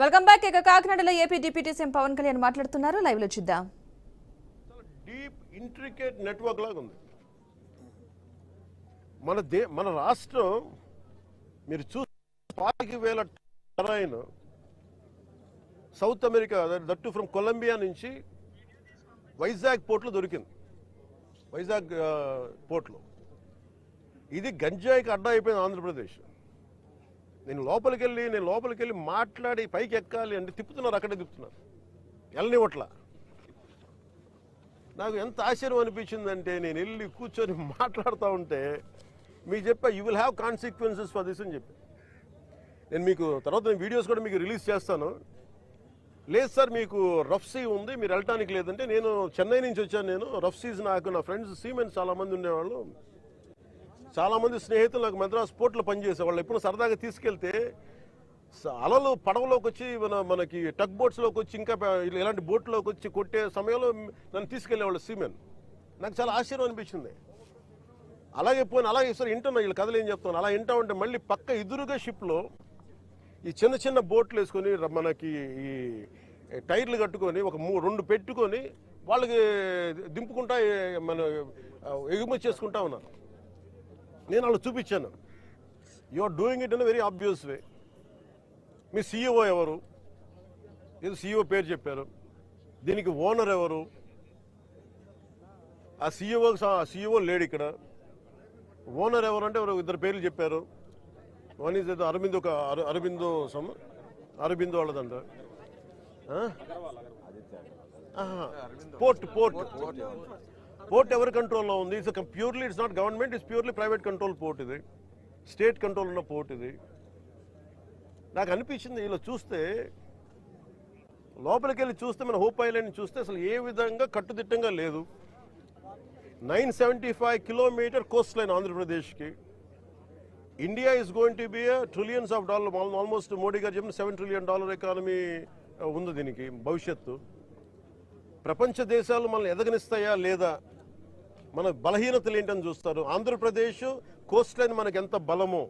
Welcome back. ఇక కాకినాడలో AP deputy CM Pawan Kalyan మాట్లాడుతున్నారు. లైవ్ లో చూద్దాం. డీప్ ఇంట్రికేట్ నెట్వర్క్ లాగా ఉంది మన రాష్ట్రం. మీరు చూస్తే 40,000 టెరైన్ South America that from Colombia నుంచి వైజాగ్ పోర్ట్లో దొరికింది. వైజాగ్ పోర్ట్లో ఇది గంజాయికి అడ్డా అయిపోయింది ఆంధ్రప్రదేశ్. నేను లోపలికి వెళ్ళి మాట్లాడి పైకి ఎక్కాలి అంటే తిప్పుతున్నారు, అక్కడే తిప్పుతున్నారు, వెళ్ళనివ్వట్ల. నాకు ఎంత ఆశ్చర్యం అనిపించిందంటే నేను వెళ్ళి కూర్చొని మాట్లాడుతూ ఉంటే మీకు చెప్పా, you will have consequences for this అని చెప్పి. నేను మీకు తర్వాత వీడియోస్ కూడా మీకు రిలీజ్ చేస్తాను. లేదు సార్ మీకు రఫ్ సీ ఉంది, మీరు వెళ్ళటానికి లేదంటే, నేను చెన్నై నుంచి వచ్చాను. నేను రఫ్ సీస్ నాకు నా ఫ్రెండ్స్ సీమెన్స్ చాలామంది ఉండేవాళ్ళు, చాలామంది స్నేహితులు నాకు మద్రాస్ పోర్ట్లో పనిచేసేవాళ్ళు. ఎప్పుడు సరదాగా తీసుకెళ్తే అలలు పడవలోకి వచ్చి మనకి టగ్ బోట్స్లోకి వచ్చి ఇంకా ఇలాంటి బోట్లోకి వచ్చి కొట్టే సమయంలో నన్ను తీసుకెళ్లేవాళ్ళు సీమెన్. నాకు చాలా ఆశ్చర్యం అనిపించింది. అలాగే సార్ వింటున్నా వీళ్ళు కథలు ఏం చెప్తాను. అలా వింటా ఉంటే మళ్ళీ పక్క ఎదురుగా షిప్లో ఈ చిన్న బోట్లు వేసుకొని మనకి ఈ టైర్లు కట్టుకొని ఒక 2 పెట్టుకొని వాళ్ళకి దింపుకుంటా మన ఎగుమతి చేసుకుంటా ఉన్నారు. నేను వాళ్ళు చూపించాను. You are doing it in very obvious way. మీ సీఈఓ ఎవరు? ఏదో సీఈఓ పేరు చెప్పారు. దీనికి ఓనర్ ఎవరు? ఆ సీఈఓ లేడు ఇక్కడ. ఓనర్ ఎవరు అంటే ఇద్దరు పేర్లు చెప్పారు. వన్ ఈజ్ ఏదో అరబిందో వాళ్ళదంట. పోర్ట్ ఎవరి కంట్రోల్లో ఉంది? Purely it's not government, it's purely private control port. ఇది స్టేట్ కంట్రోల్ ఉన్న పోర్ట్. ఇది నాకు అనిపించింది ఇలా చూస్తే, లోపలికి వెళ్ళి చూస్తే, మన హోప్ ఐలాండ్ చూస్తే అసలు ఏ విధంగా కట్టుదిట్టంగా లేదు. 975 కిలోమీటర్ కోస్ట్ లైన్ ఆంధ్రప్రదేశ్కి. India is going to be trillions of dollar, almost Modi గారు చెప్పిన $7 trillion ఎకానమీ ఉంది దీనికి భవిష్యత్తు. ప్రపంచ దేశాలు మనల్ని ఎదగనిస్తాయా లేదా, మన బలహీనతలు ఏంటని చూస్తారు. ఆంధ్రప్రదేశ్ కోస్ట్ లైన్ మనకి ఎంత బలమో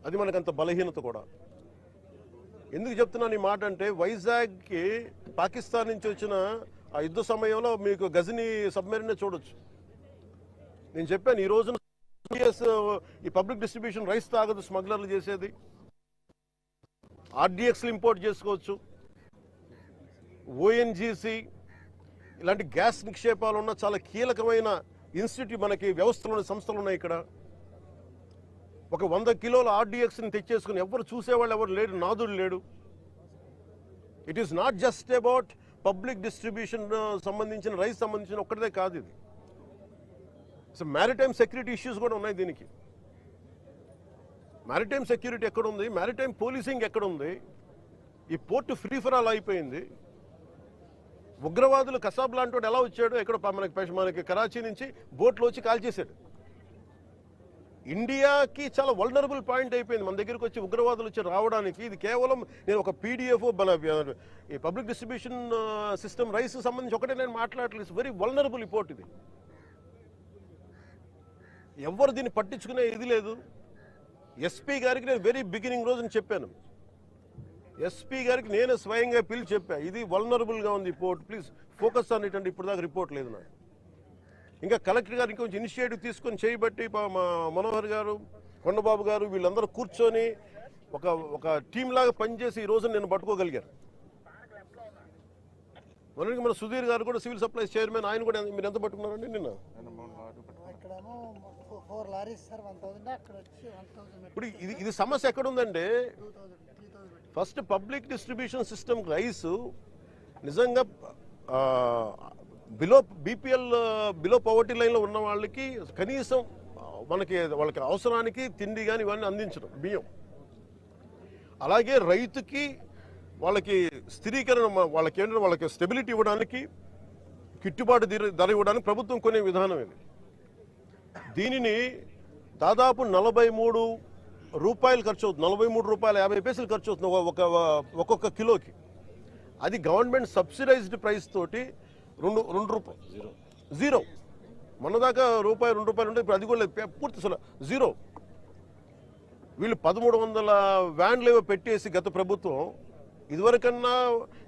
అది మనకంత బలహీనత కూడా. ఎందుకు చెప్తున్నాను ఈ మాట అంటే, వైజాగ్కి పాకిస్తాన్ నుంచి వచ్చిన ఆ యుద్ధ సమయంలో మీకు గజనీ సబ్మెరీన్ చూడొచ్చు. నేను చెప్పాను ఈ రోజున ఈ పబ్లిక్ డిస్ట్రిబ్యూషన్ రైస్ తాగదు స్మగ్లర్లు చేసేది. ఆర్డిఎక్స్లు ఇంపోర్ట్ చేసుకోవచ్చు. ఓఎన్జీసీ ఇలాంటి గ్యాస్ నిక్షేపాలు ఉన్న చాలా కీలకమైన ఇన్స్టిట్యూట్ మనకి వ్యవస్థలు సంస్థలు ఉన్నాయి ఇక్కడ. ఒక 100 కిలోల ఆర్డిఎక్స్ని తెచ్చేసుకుని ఎవరు చూసేవాళ్ళు ఎవరు లేడు, నాదుడు లేడు. It is not just about public distribution సంబంధించిన రైస్ సంబంధించిన ఒక్కటే కాదు ఇది. సో మ్యారిటైమ్ సెక్యూరిటీ ఇష్యూస్ కూడా ఉన్నాయి దీనికి. మ్యారిటైమ్ సెక్యూరిటీ ఎక్కడుంది? మ్యారిటైమ్ పోలీసింగ్ ఎక్కడుంది? ఈ పోర్టు ఫ్రీ ఫర్ ఆల్ అయిపోయింది. ఉగ్రవాదులు కసాబ్ లాంటి వాడు ఎలా వచ్చాడు? ఎక్కడ మనకి కరాచీ నుంచి బోట్లో వచ్చి కాల్ చేశాడు. ఇండియాకి చాలా వల్నరబుల్ పాయింట్ అయిపోయింది మన దగ్గరికి వచ్చి ఉగ్రవాదులు వచ్చి రావడానికి. ఇది కేవలం నేను ఒక పీడిఎఫ్ ఈ పబ్లిక్ డిస్ట్రిబ్యూషన్ సిస్టమ్ రైస్ సంబంధించి ఒకటే నేను మాట్లాడలేదు. వెరీ వల్నరబుల్ ఈ పోర్ట్ ఇది. ఎవరు దీన్ని పట్టించుకునే ఇది లేదు. ఎస్పీ గారికి నేను వెరీ బిగినింగ్ రోజున చెప్పాను. ఎస్పీ గారికి నేనే స్వయంగా పిలిచి చెప్పా, ఇది వల్నరబుల్గా ఉంది ఈ port, please focus on it అంటే ఇప్పుడు దాకా రిపోర్ట్ లేదు నాకు. ఇంకా కలెక్టర్ గారు ఇంకొంచెం ఇనిషియేటివ్ తీసుకొని చేయబట్టి మా మనోహర్ గారు, కొండబాబు గారు వీళ్ళందరూ కూర్చొని ఒక టీం లాగా పనిచేసి ఈ రోజు నేను పట్టుకోగలిగారు. మన సుధీర్ గారు కూడా సివిల్ సప్లైస్ చైర్మన్, ఆయన కూడా మీరు ఎంత పట్టుకున్నారండి నిన్న? ఇప్పుడు ఇది సమస్య ఎక్కడుందంటే, first public distribution system rice నిజంగా బిలో పవర్టీ లైన్లో ఉన్న వాళ్ళకి కనీసం వాళ్ళకి అవసరానికి తిండి కానీ ఇవన్నీ అందించడం, బియ్యం. అలాగే రైతుకి వాళ్ళకి స్థిరీకరణ, వాళ్ళకి స్టెబిలిటీ ఇవ్వడానికి, గిట్టుబాటు ధర ఇవ్వడానికి ప్రభుత్వం కొనే విధానం ఇది. దీనిని దాదాపు 43 రూపాయలు ఖర్చు అవుతుంది, 43 రూపాయల 50 పైసలు ఖర్చు అవుతుంది ఒక్కొక్క కిలోకి. అది గవర్నమెంట్ సబ్సిడైజ్డ్ ప్రైస్ తోటి 2 రూపాయలు జీరో. మొన్నదాకా రూపాయి 2 రూపాయలు ఉంటే ఇప్పుడు అది కూడా లేదు, పూర్తి అసలు జీరో. వీళ్ళు 1300 వ్యాన్లు ఏవో పెట్టేసి గత ప్రభుత్వం ఇదివరకన్నా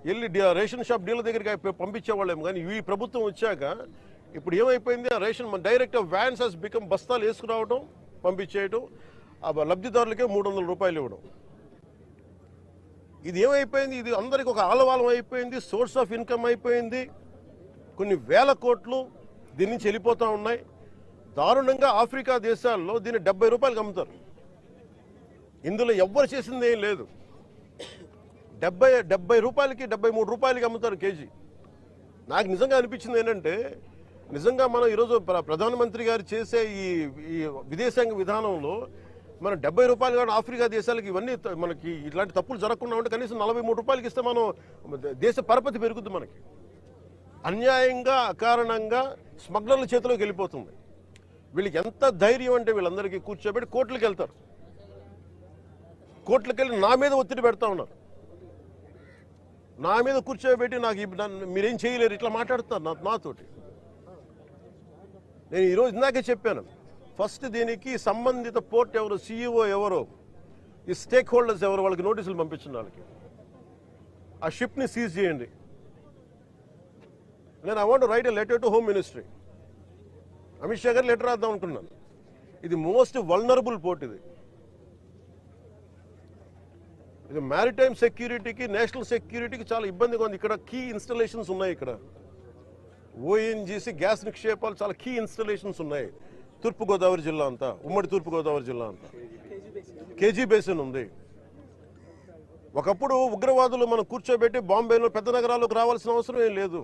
వెళ్ళి రేషన్ షాప్ డీలర్ దగ్గరికి పంపించేవాళ్ళేమో, కానీ ఈ ప్రభుత్వం వచ్చాక ఇప్పుడు ఏమైపోయింది, ఆ ration direct vans has become బస్తాలు వేసుకురావడం పంపించేయడం, ఆ లబ్ధిదారులకే 300 రూపాయలు ఇవ్వడం. ఇది ఏమైపోయింది, ఇది అందరికి ఒక ఆలవాలం అయిపోయింది, సోర్స్ ఆఫ్ ఇన్కమ్ అయిపోయింది. కొన్ని వేల కోట్లు దీని నుంచి వెళ్ళిపోతూ ఉన్నాయి. దారుణంగా ఆఫ్రికా దేశాల్లో దీన్ని 70 రూపాయలకి అమ్ముతారు. ఇందులో ఎవ్వరు చేసింది ఏం లేదు. 70 రూపాయలకి 73 రూపాయలకి అమ్ముతారు కేజీ. నాకు నిజంగా అనిపించింది ఏంటంటే, నిజంగా మనం ఈరోజు ప్రధానమంత్రి గారు చేసే ఈ విదేశాంగ విధానంలో మనం 70 రూపాయలు కానీ ఆఫ్రికా దేశాలకి ఇవన్నీ మనకి ఇట్లాంటి తప్పులు జరగకుండా ఉంటే కనీసం 43 రూపాయలకి ఇస్తే మనం దేశ పరపతి పెరుగుద్ది. మనకి అన్యాయంగా అకారణంగా స్మగ్లర్ల చేతిలోకి వెళ్ళిపోతుంది. వీళ్ళకి ఎంత ధైర్యం అంటే వీళ్ళందరికీ కూర్చోబెట్టి కోర్టులకు వెళ్తారు. కోర్టులకు వెళ్ళి నా మీద ఒత్తిడి పెడతా ఉన్నారు. నా మీద కూర్చోబెట్టి మీరేం చేయలేరు ఇట్లా మాట్లాడుతున్నారు నాతోటి. నేను ఈరోజు ఇందాకే చెప్పాను, ఫస్ట్ దీనికి సంబంధిత పోర్ట్ ఎవరు, CEO ఎవరో, ఈ స్టేక్ హోల్డర్స్ ఎవరు, వాళ్ళకి నోటీసులు పంపించండి. వాళ్ళకి ఆ షిప్ని సీజ్ చేయండి. నేను I want to right a letter to home ministry. Amit Shah గారు లెటర్ రాద్దాం అనుకున్నాను. ఇది మోస్ట్ వల్నరబుల్ పోర్ట్. ఇది మ్యారిటైమ్ సెక్యూరిటీకి, నేషనల్ సెక్యూరిటీకి చాలా ఇబ్బందిగా ఉంది. ఇక్కడ కీ ఇన్స్టలేషన్స్ ఉన్నాయి. ఇక్కడ ONGC గ్యాస్ నిక్షేపాలు చాలా కీ ఇన్స్టలేషన్స్ ఉన్నాయి. తూర్పుగోదావరి జిల్లా అంతా, ఉమ్మడి తూర్పుగోదావరి జిల్లా అంతా కేజీ బేసిన్ ఉంది. ఒకప్పుడు ఉగ్రవాదులు మనం కూర్చోబెట్టి బాంబేలో పెద్ద నగరాల్లోకి రావాల్సిన అవసరం ఏం లేదు.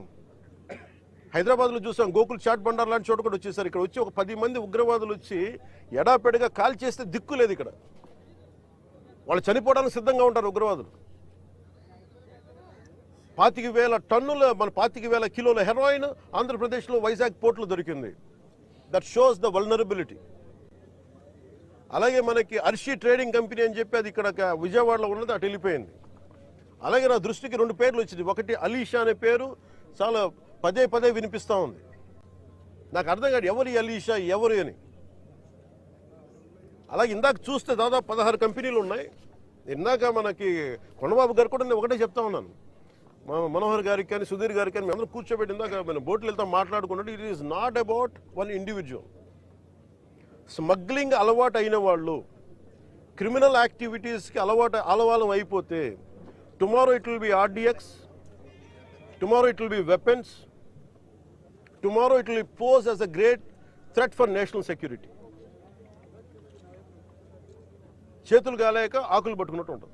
హైదరాబాద్లో చూసాం, గోకుల్ చాట్ బండార్ లాంటి చోట కూడా వచ్చేసారు. ఇక్కడ వచ్చి ఒక 10 మంది ఉగ్రవాదులు వచ్చి ఎడాపెడగా కాల్ చేస్తే దిక్కు లేదు. ఇక్కడ వాళ్ళు చనిపోవడానికి సిద్ధంగా ఉంటారు ఉగ్రవాదులు. 25,000 టన్నుల 25,000 కిలోల హెరాయిన్ ఆంధ్రప్రదేశ్లో వైజాగ్ పోర్టులో దొరికింది. That shows the vulnerability. అలాగే మనకి అర్షి ట్రేడింగ్ కంపెనీ అని చెప్పి అది ఇక్కడ విజయవాడలో ఉన్నది, అటు వెళ్ళిపోయింది. అలాగే నా దృష్టికి 2 పేర్లు వచ్చింది. ఒకటి అలీషా అనే పేరు చాలా పదే వినిపిస్తూ ఉంది. నాకు అర్థం కాదు ఎవరు అలీషా, ఎవరు అని. అలాగే ఇందాక చూస్తే దాదాపు 16 కంపెనీలు ఉన్నాయి. ఇందాక మనకి కొండబాబు గారు కూడా నేను ఒకటే చెప్తా ఉన్నాను, మనోహర్ గారికి కానీ సుధీర్ గారికి కానీ మేమందరం కూర్చోబెట్టి ఇందాక మనం బోట్లు వెళ్తాం మాట్లాడుకున్నట్టు, it is not about one individual. Smuggling అలవాటు అయిన వాళ్ళు, క్రిమినల్ యాక్టివిటీస్కి అలవాలం అయిపోతే, tomorrow it will be RDX, tomorrow it will be weapons, tomorrow it will pose as a great threat for national security. చేతులు కాలేక ఆకులు పట్టుకున్నట్టు ఉంటుంది.